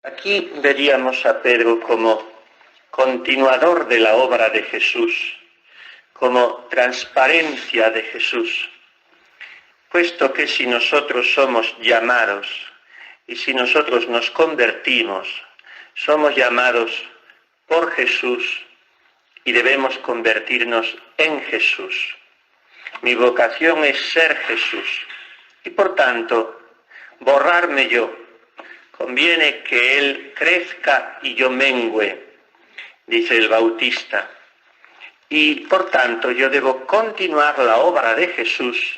Aquí veríamos a Pedro como continuador de la obra de Jesús, como transparencia de Jesús, puesto que si nosotros somos llamados y si nosotros nos convertimos, somos llamados por Jesús y debemos convertirnos en Jesús. Mi vocación es ser Jesús y por tanto borrarme yo. Conviene que Él crezca y yo mengüe, dice el Bautista. Y por tanto yo debo continuar la obra de Jesús,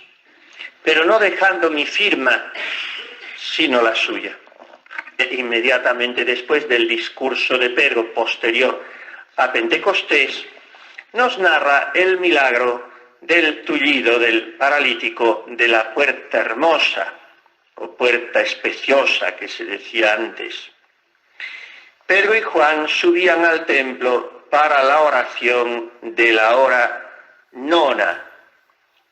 pero no dejando mi firma, sino la suya. Inmediatamente después del discurso de Pedro posterior a Pentecostés, nos narra el milagro del tullido del paralítico de la puerta hermosa, o puerta especiosa que se decía antes. Pedro y Juan subían al templo para la oración de la hora nona.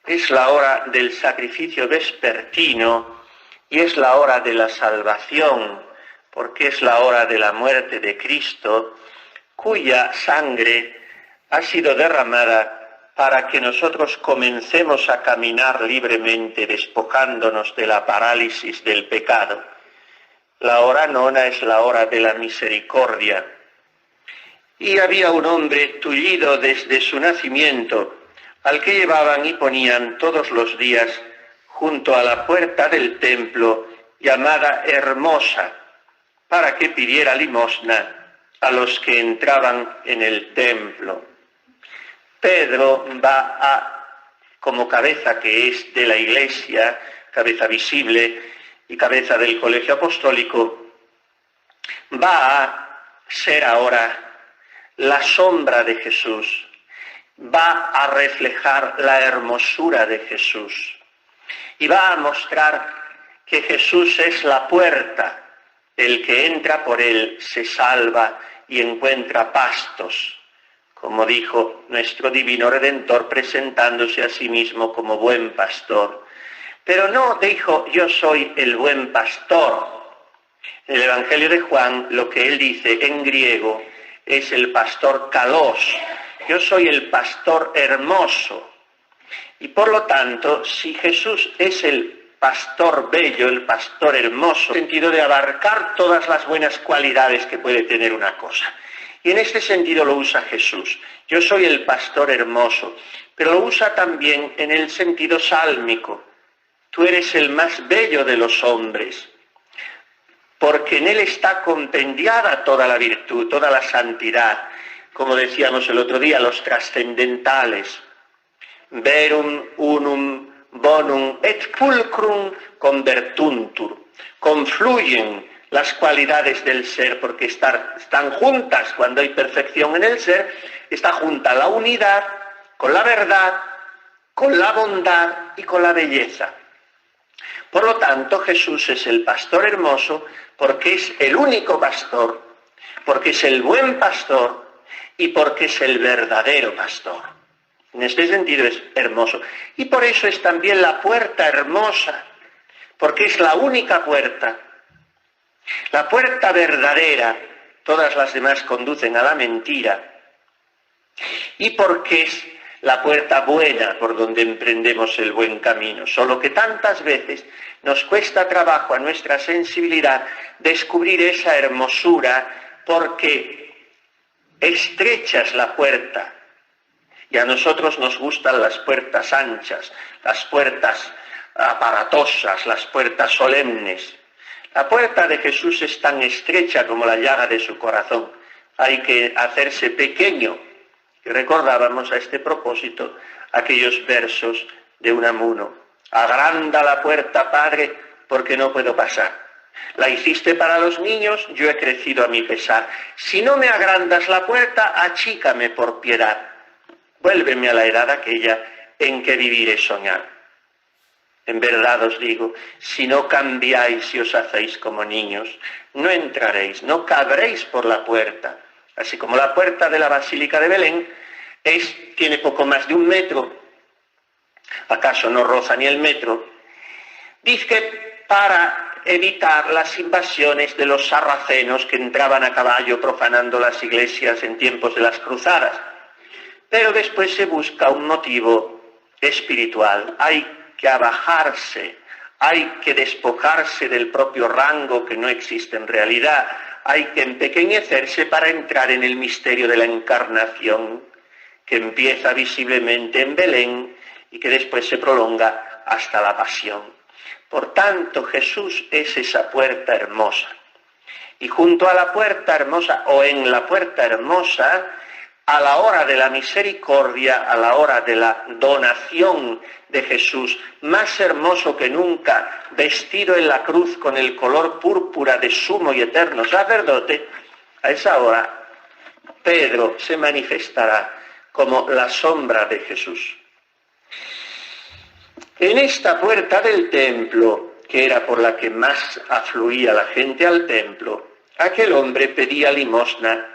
Es la hora del sacrificio vespertino y es la hora de la salvación, porque es la hora de la muerte de Cristo, cuya sangre ha sido derramada para que nosotros comencemos a caminar libremente, despojándonos de la parálisis del pecado. La hora nona es la hora de la misericordia. Y había un hombre tullido desde su nacimiento, al que llevaban y ponían todos los días junto a la puerta del templo, llamada Hermosa, para que pidiera limosna a los que entraban en el templo. Pedro va como cabeza que es de la Iglesia, cabeza visible y cabeza del Colegio Apostólico, va a ser ahora la sombra de Jesús, va a reflejar la hermosura de Jesús y va a mostrar que Jesús es la puerta, el que entra por él se salva y encuentra pastos, como dijo nuestro divino Redentor presentándose a sí mismo como buen pastor. Pero no dijo yo soy el buen pastor. En el Evangelio de Juan lo que él dice en griego es el pastor kalos. Yo soy el pastor hermoso. Y por lo tanto, si Jesús es el pastor bello, el pastor hermoso, en el sentido de abarcar todas las buenas cualidades que puede tener una cosa. Y en este sentido lo usa Jesús. Yo soy el pastor hermoso, pero lo usa también en el sentido sálmico. Tú eres el más bello de los hombres, porque en él está compendiada toda la virtud, toda la santidad. Como decíamos el otro día, los trascendentales. Verum unum bonum et pulcrum convertuntur. Confluyen las cualidades del ser, porque están juntas cuando hay perfección en el ser, está junta la unidad con la verdad, con la bondad y con la belleza. Por lo tanto, Jesús es el pastor hermoso porque es el único pastor, porque es el buen pastor y porque es el verdadero pastor. En este sentido es hermoso. Y por eso es también la puerta hermosa, porque es la única puerta. La puerta verdadera, todas las demás conducen a la mentira, y porque es la puerta buena por donde emprendemos el buen camino, solo que tantas veces nos cuesta trabajo a nuestra sensibilidad descubrir esa hermosura porque estrecha es la puerta, y a nosotros nos gustan las puertas anchas, las puertas aparatosas, las puertas solemnes. La puerta de Jesús es tan estrecha como la llaga de su corazón. Hay que hacerse pequeño. Y recordábamos a este propósito aquellos versos de Unamuno. Agranda la puerta, Padre, porque no puedo pasar. La hiciste para los niños, yo he crecido a mi pesar. Si no me agrandas la puerta, achícame por piedad. Vuélveme a la edad aquella en que viviré soñar. En verdad os digo, si no cambiáis y os hacéis como niños, no entraréis, no cabréis por la puerta. Así como la puerta de la Basílica de Belén tiene poco más de 1 metro, acaso no roza ni el metro. Dice que para evitar las invasiones de los sarracenos que entraban a caballo profanando las iglesias en tiempos de las cruzadas. Pero después se busca un motivo espiritual. Hay que abajarse, hay que despojarse del propio rango que no existe en realidad, hay que empequeñecerse para entrar en el misterio de la encarnación, que empieza visiblemente en Belén y que después se prolonga hasta la pasión. Por tanto, Jesús es esa puerta hermosa. Y junto a la puerta hermosa, o en la puerta hermosa, a la hora de la misericordia, a la hora de la donación de Jesús, más hermoso que nunca, vestido en la cruz con el color púrpura de sumo y eterno sacerdote, a esa hora Pedro se manifestará como la sombra de Jesús. En esta puerta del templo, que era por la que más afluía la gente al templo, aquel hombre pedía limosna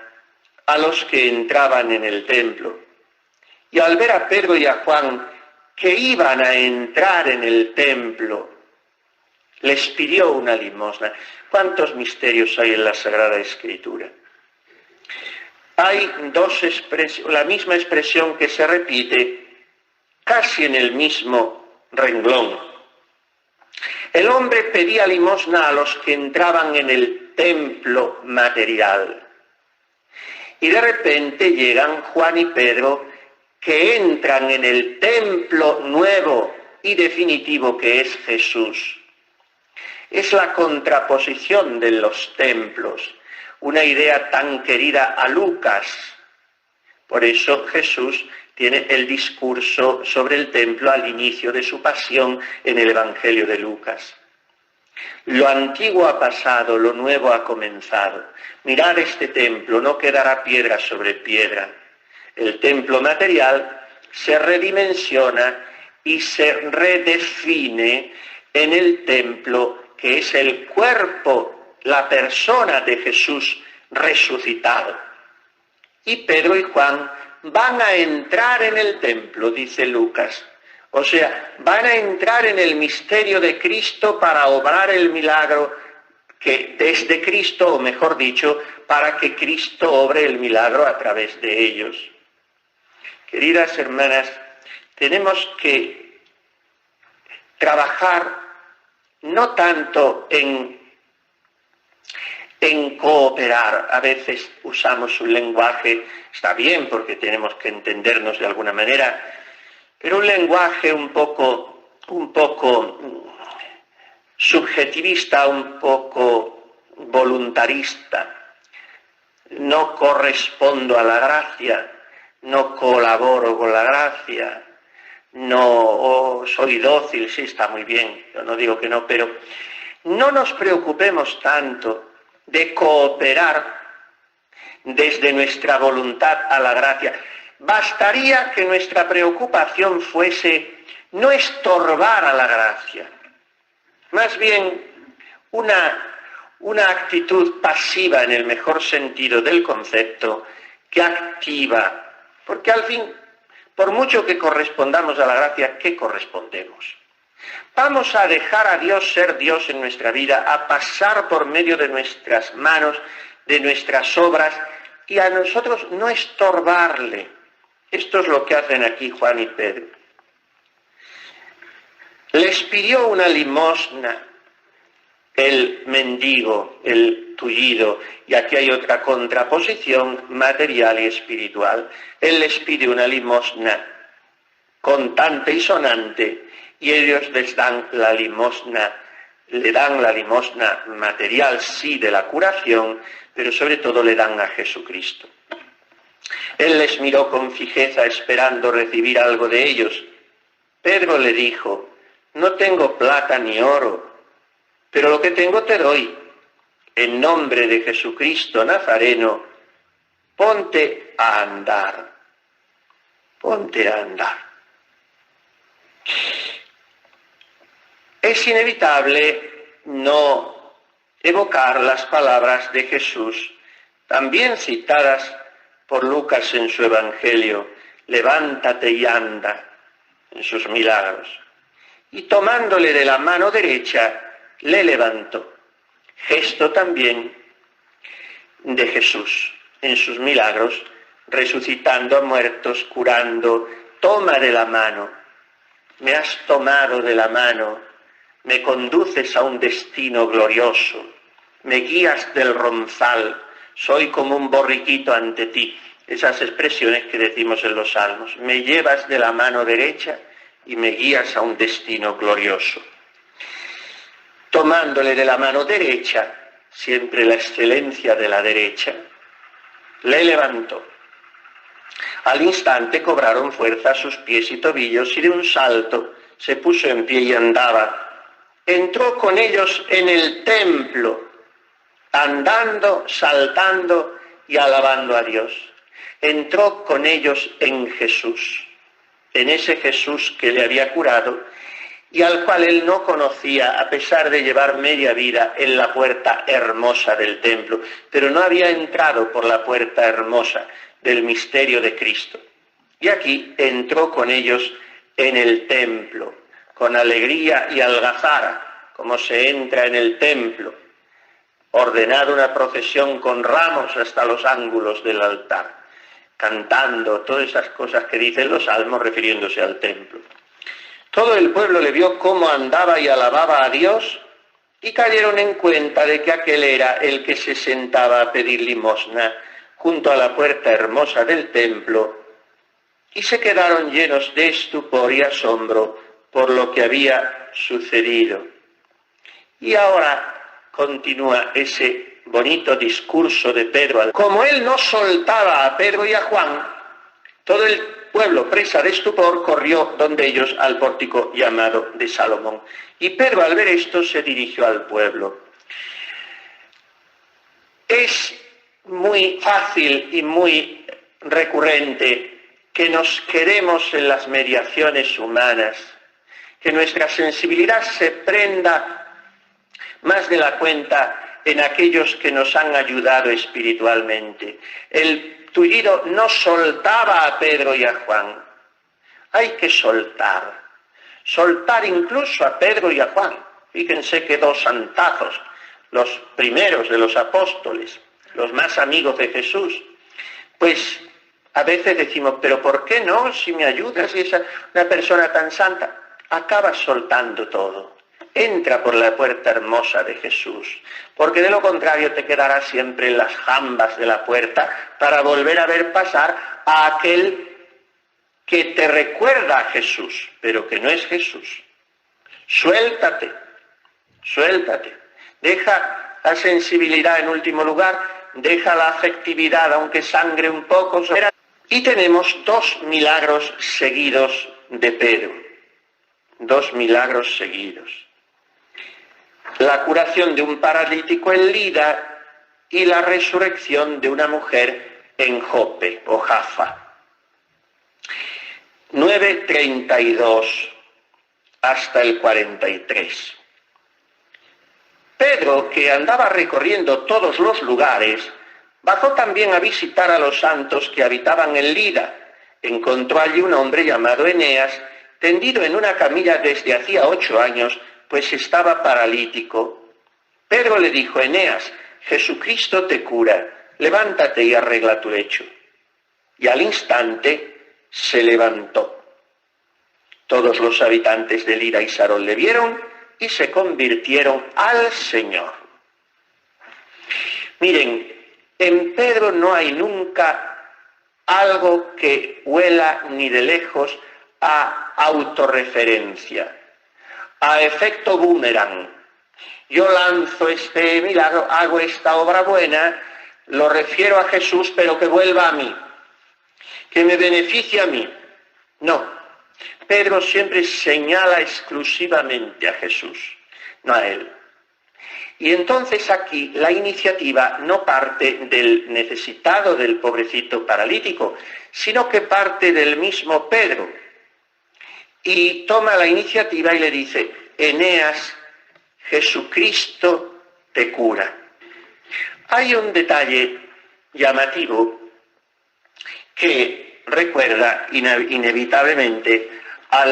a los que entraban en el templo. Y al ver a Pedro y a Juan que iban a entrar en el templo, les pidió una limosna. ¿Cuántos misterios hay en la Sagrada Escritura? Hay la misma expresión que se repite casi en el mismo renglón. El hombre pedía limosna a los que entraban en el templo material. Y de repente llegan Juan y Pedro, que entran en el templo nuevo y definitivo que es Jesús. Es la contraposición de los templos, una idea tan querida a Lucas. Por eso Jesús tiene el discurso sobre el templo al inicio de su pasión en el Evangelio de Lucas. Lo antiguo ha pasado, lo nuevo ha comenzado. Mirad este templo, no quedará piedra sobre piedra. El templo material se redimensiona y se redefine en el templo que es el cuerpo, la persona de Jesús resucitado. Y Pedro y Juan van a entrar en el templo, dice Lucas. O sea, van a entrar en el misterio de Cristo para obrar el milagro que desde Cristo, o mejor dicho, para que Cristo obre el milagro a través de ellos. Queridas hermanas, tenemos que trabajar no tanto en cooperar. A veces usamos un lenguaje, está bien porque tenemos que entendernos de alguna manera, pero un lenguaje un poco subjetivista, un poco voluntarista. No correspondo a la gracia, no colaboro con la gracia, no soy dócil, sí, está muy bien, yo no digo que no, pero no nos preocupemos tanto de cooperar desde nuestra voluntad a la gracia. Bastaría que nuestra preocupación fuese no estorbar a la gracia, más bien una actitud pasiva en el mejor sentido del concepto que activa, porque al fin, por mucho que correspondamos a la gracia, ¿qué correspondemos? Vamos a dejar a Dios ser Dios en nuestra vida, a pasar por medio de nuestras manos, de nuestras obras, y a nosotros no estorbarle. Esto es lo que hacen aquí Juan y Pedro. Les pidió una limosna el mendigo, el tullido, y aquí hay otra contraposición material y espiritual. Él les pide una limosna contante y sonante, y ellos les dan la limosna, le dan la limosna material, sí, de la curación, pero sobre todo le dan a Jesucristo. Él les miró con fijeza esperando recibir algo de ellos. Pedro le dijo: no tengo plata ni oro, pero lo que tengo te doy. En nombre de Jesucristo Nazareno, ponte a andar. Ponte a andar. Es inevitable no evocar las palabras de Jesús, también citadas por Lucas en su Evangelio: levántate y anda, en sus milagros. Y tomándole de la mano derecha, le levantó. Gesto también de Jesús en sus milagros, resucitando a muertos, curando. Toma de la mano, me has tomado de la mano, me conduces a un destino glorioso, me guías del ronzal, soy como un borriquito ante ti. Esas expresiones que decimos en los salmos. Me llevas de la mano derecha y me guías a un destino glorioso. Tomándole de la mano derecha, siempre la excelencia de la derecha, le levantó. Al instante cobraron fuerza sus pies y tobillos y de un salto se puso en pie y andaba. Entró con ellos en el templo, andando, saltando y alabando a Dios. Entró con ellos en Jesús, en ese Jesús que le había curado y al cual él no conocía, a pesar de llevar media vida en la puerta hermosa del templo, pero no había entrado por la puerta hermosa del misterio de Cristo. Y aquí entró con ellos en el templo, con alegría y algazara, como se entra en el templo, ordenado una procesión con ramos hasta los ángulos del altar, cantando todas esas cosas que dicen los salmos refiriéndose al templo. Todo el pueblo le vio cómo andaba y alababa a Dios y cayeron en cuenta de que aquel era el que se sentaba a pedir limosna junto a la puerta hermosa del templo y se quedaron llenos de estupor y asombro por lo que había sucedido. Y ahora continúa ese bonito discurso de Pedro. Como él no soltaba a Pedro y a Juan, todo el pueblo, presa de estupor, corrió donde ellos al pórtico llamado de Salomón. Y Pedro, al ver esto, se dirigió al pueblo. Es muy fácil y muy recurrente que nos quedemos en las mediaciones humanas, que nuestra sensibilidad se prenda más de la cuenta en aquellos que nos han ayudado espiritualmente. El tullido no soltaba a Pedro y a Juan. Hay que soltar incluso a Pedro y a Juan. Fíjense que dos santazos, los primeros de los apóstoles, los más amigos de Jesús. Pues a veces decimos, pero ¿por qué no? Si me ayudas, si es una persona tan santa, acabas soltando todo. Entra por la puerta hermosa de Jesús, porque de lo contrario te quedarás siempre en las jambas de la puerta para volver a ver pasar a aquel que te recuerda a Jesús, pero que no es Jesús. Suéltate. Deja la sensibilidad en último lugar, deja la afectividad, aunque sangre un poco. Y tenemos dos milagros seguidos de Pedro. Dos milagros seguidos. La curación de un paralítico en Lida y la resurrección de una mujer en Jope o Jaffa. 9:32 hasta el 43. Pedro, que andaba recorriendo todos los lugares, bajó también a visitar a los santos que habitaban en Lida. Encontró allí un hombre llamado Eneas, tendido en una camilla desde hacía 8 años, pues estaba paralítico. Pedro le dijo, Eneas, Jesucristo te cura, levántate y arregla tu lecho. Y al instante se levantó. Todos los habitantes de Lida y Sarón le vieron y se convirtieron al Señor. Miren, en Pedro no hay nunca algo que huela ni de lejos a autorreferencia, a efecto boomerang. Yo lanzo este milagro, hago esta obra buena, lo refiero a Jesús, pero que vuelva a mí, que me beneficie a mí. No, Pedro siempre señala exclusivamente a Jesús, no a él. Y entonces aquí la iniciativa no parte del necesitado, del pobrecito paralítico, sino que parte del mismo Pedro. Y toma la iniciativa y le dice, Eneas, Jesucristo te cura. Hay un detalle llamativo que recuerda inevitablemente a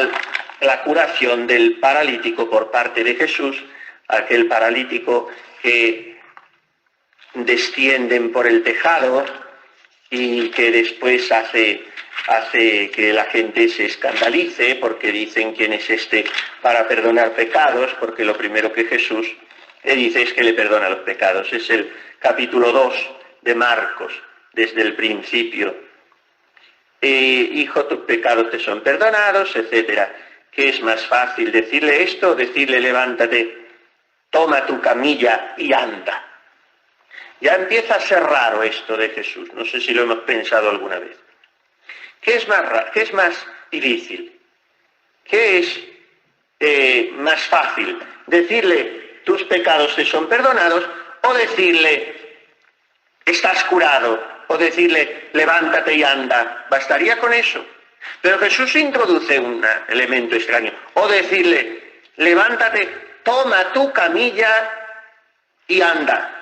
la curación del paralítico por parte de Jesús aquel paralítico que descienden por el tejado y que después hace que la gente se escandalice porque dicen quién es este para perdonar pecados, porque lo primero que Jesús le dice es que le perdona los pecados. Es el capítulo 2 de Marcos, desde el principio. Hijo, tus pecados te son perdonados, etcétera. ¿Qué es más fácil, decirle esto o decirle levántate, toma tu camilla y anda? Ya empieza a ser raro esto de Jesús, no sé si lo hemos pensado alguna vez. ¿Qué es más raro? ¿Qué es más difícil? ¿Qué es más fácil? ¿Decirle tus pecados te son perdonados o decirle estás curado o decirle levántate y anda? ¿Bastaría con eso? Pero Jesús introduce un elemento extraño. O decirle levántate, toma tu camilla y anda.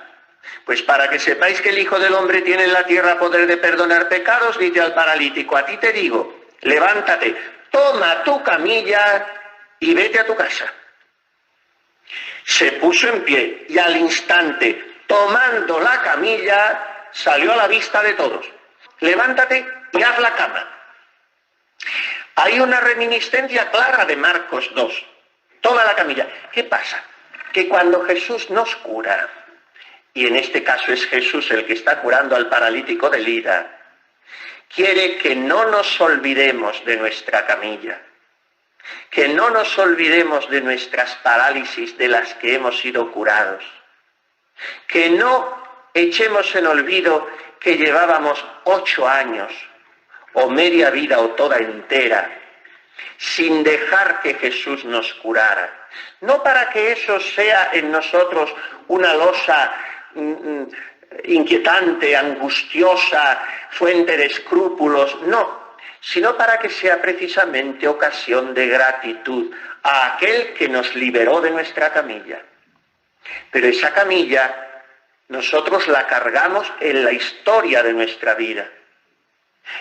Pues para que sepáis que el Hijo del Hombre tiene en la tierra poder de perdonar pecados, dice al paralítico, a ti te digo, levántate, toma tu camilla y vete a tu casa. Se puso en pie y al instante, tomando la camilla, salió a la vista de todos. Levántate y haz la cama. Hay una reminiscencia clara de Marcos 2. Toma la camilla. ¿Qué pasa? Que cuando Jesús nos cura, y en este caso es Jesús el que está curando al paralítico de Lida, quiere que no nos olvidemos de nuestra camilla, que no nos olvidemos de nuestras parálisis de las que hemos sido curados, que no echemos en olvido que llevábamos 8 años, o media vida o toda entera, sin dejar que Jesús nos curara. No para que eso sea en nosotros una losa inquietante, angustiosa, fuente de escrúpulos, no, sino para que sea precisamente ocasión de gratitud a aquel que nos liberó de nuestra camilla. Pero esa camilla nosotros la cargamos en la historia de nuestra vida.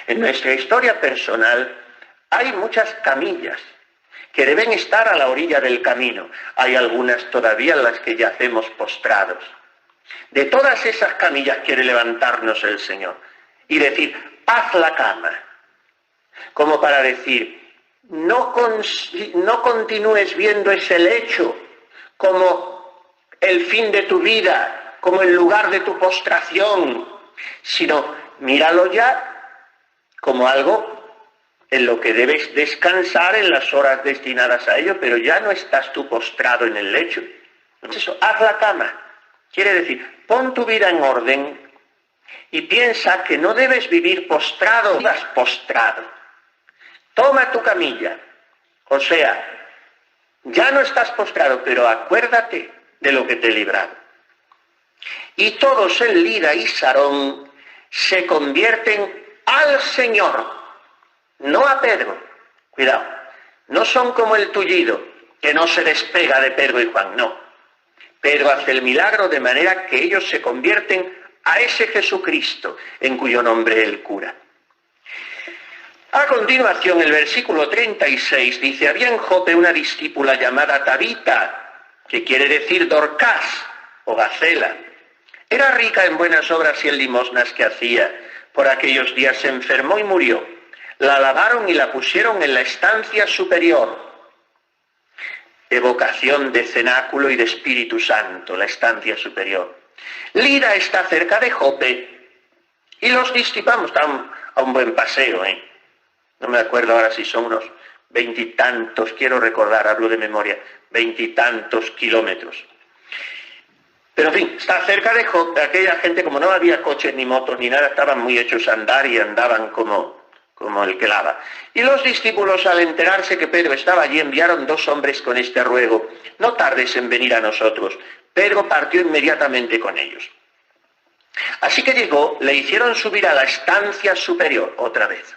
En nuestra historia personal hay muchas camillas que deben estar a la orilla del camino. Hay algunas todavía en las que yacemos postrados. De todas esas camillas quiere levantarnos el Señor y decir, haz la cama. Como para decir, no continúes viendo ese lecho como el fin de tu vida, como el lugar de tu postración, sino míralo ya como algo en lo que debes descansar en las horas destinadas a ello, pero ya no estás tú postrado en el lecho. Entonces eso, haz la cama. Quiere decir, pon tu vida en orden y piensa que no debes vivir postrado, vivas postrado. Toma tu camilla. O sea, ya no estás postrado, pero acuérdate de lo que te he librado. Y todos en Lida y Sarón se convierten al Señor, no a Pedro. Cuidado, no son como el tullido, que no se despega de Pedro y Juan, no. Pedro hace el milagro de manera que ellos se convierten a ese Jesucristo en cuyo nombre él cura. A continuación, el versículo 36 dice, había en Jope una discípula llamada Tabita, que quiere decir Dorcas o Gacela. Era rica en buenas obras y en limosnas que hacía. Por aquellos días se enfermó y murió. La lavaron y la pusieron en la estancia superior. Evocación de cenáculo y de Espíritu Santo, la estancia superior. Lida está cerca de Jope y los discípulos están a un buen paseo, No me acuerdo ahora si son unos 20 y tantos, quiero recordar, hablo de memoria, 20 y tantos kilómetros. Pero en fin, está cerca de Jope. Aquella gente, como no había coches ni motos ni nada, estaban muy hechos a andar y andaban como el que lava. Y los discípulos, al enterarse que Pedro estaba allí, enviaron 2 hombres con este ruego, no tardes en venir a nosotros. Pedro partió inmediatamente con ellos. Así que llegó, le hicieron subir a la estancia superior, otra vez,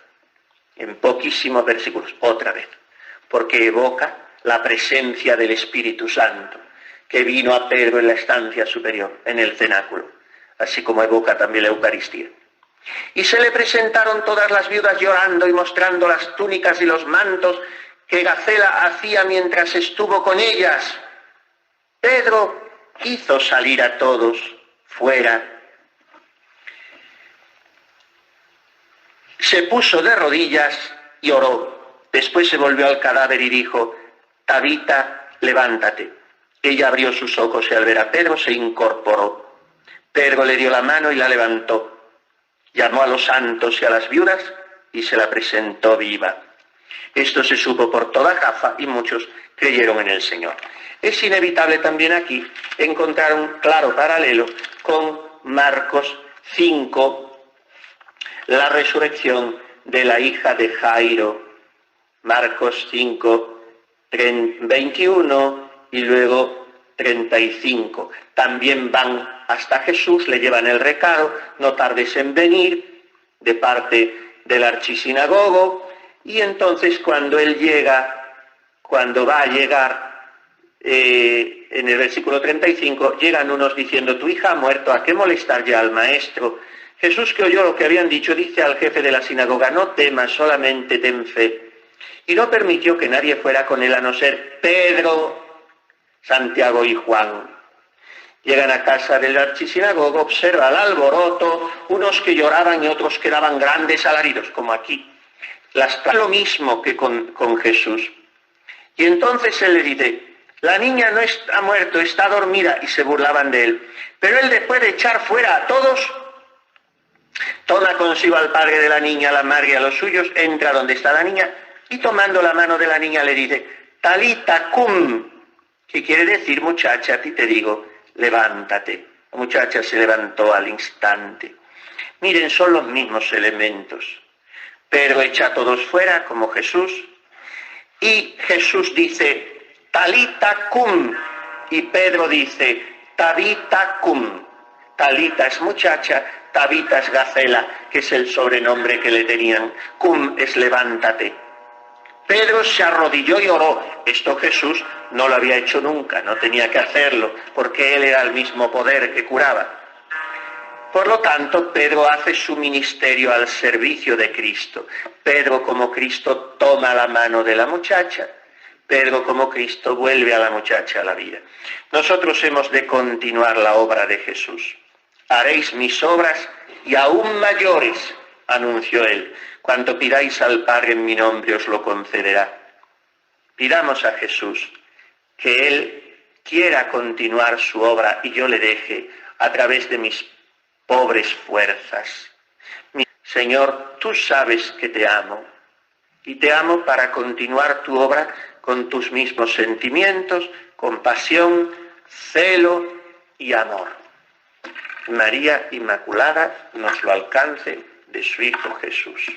en poquísimos versículos, otra vez, porque evoca la presencia del Espíritu Santo, que vino a Pedro en la estancia superior, en el cenáculo, así como evoca también la Eucaristía. Y se le presentaron todas las viudas llorando y mostrando las túnicas y los mantos que Gacela hacía mientras estuvo con ellas. Pedro hizo salir a todos fuera. Se puso de rodillas y oró. Después se volvió al cadáver y dijo: Tabita, levántate. Ella abrió sus ojos y al ver a Pedro se incorporó. Pedro le dio la mano y la levantó. Llamó a los santos y a las viudas y se la presentó viva. Esto se supo por toda Jaffa y muchos creyeron en el Señor. Es inevitable también aquí encontrar un claro paralelo con Marcos 5, la resurrección de la hija de Jairo. Marcos 5, 21 y luego 35. También van hasta Jesús, le llevan el recado: no tardes en venir, de parte del archisinagogo. Y entonces cuando él llega, cuando va a llegar, en el versículo 35, llegan unos diciendo: tu hija ha muerto, ¿a qué molestar ya al maestro? Jesús, que oyó lo que habían dicho, dice al jefe de la sinagoga: no temas, solamente ten fe. Y no permitió que nadie fuera con él a no ser Pedro, Santiago y Juan. Llegan a casa del archisinagogo, observa el alboroto, unos que lloraban y otros que daban grandes alaridos, como aquí. Lo mismo que con Jesús. Y entonces él le dice: la niña no está muerta, está dormida, y se burlaban de él. Pero él, después de echar fuera a todos, toma consigo al padre de la niña, a la madre y a los suyos, entra donde está la niña, y tomando la mano de la niña le dice: Talita cum, que quiere decir: muchacha, a ti te digo, levántate. La muchacha se levantó al instante. Miren, son los mismos elementos. Pedro echa a todos fuera, como Jesús, y Jesús dice: Talita cum, y Pedro dice: Tabita cum. Talita es muchacha, Tabita es Gacela, que es el sobrenombre que le tenían. Cum es levántate. Pedro se arrodilló y oró. Esto Jesús no lo había hecho nunca, no tenía que hacerlo, porque él era el mismo poder que curaba. Por lo tanto, Pedro hace su ministerio al servicio de Cristo. Pedro, como Cristo, toma la mano de la muchacha. Pedro, como Cristo, vuelve a la muchacha a la vida. Nosotros hemos de continuar la obra de Jesús. Haréis mis obras y aún mayores, anunció él. Cuanto pidáis al Padre en mi nombre os lo concederá. Pidamos a Jesús que Él quiera continuar su obra y yo le deje a través de mis pobres fuerzas. Señor, tú sabes que te amo y te amo para continuar tu obra con tus mismos sentimientos, compasión, celo y amor. María Inmaculada nos lo alcance de su Hijo Jesús.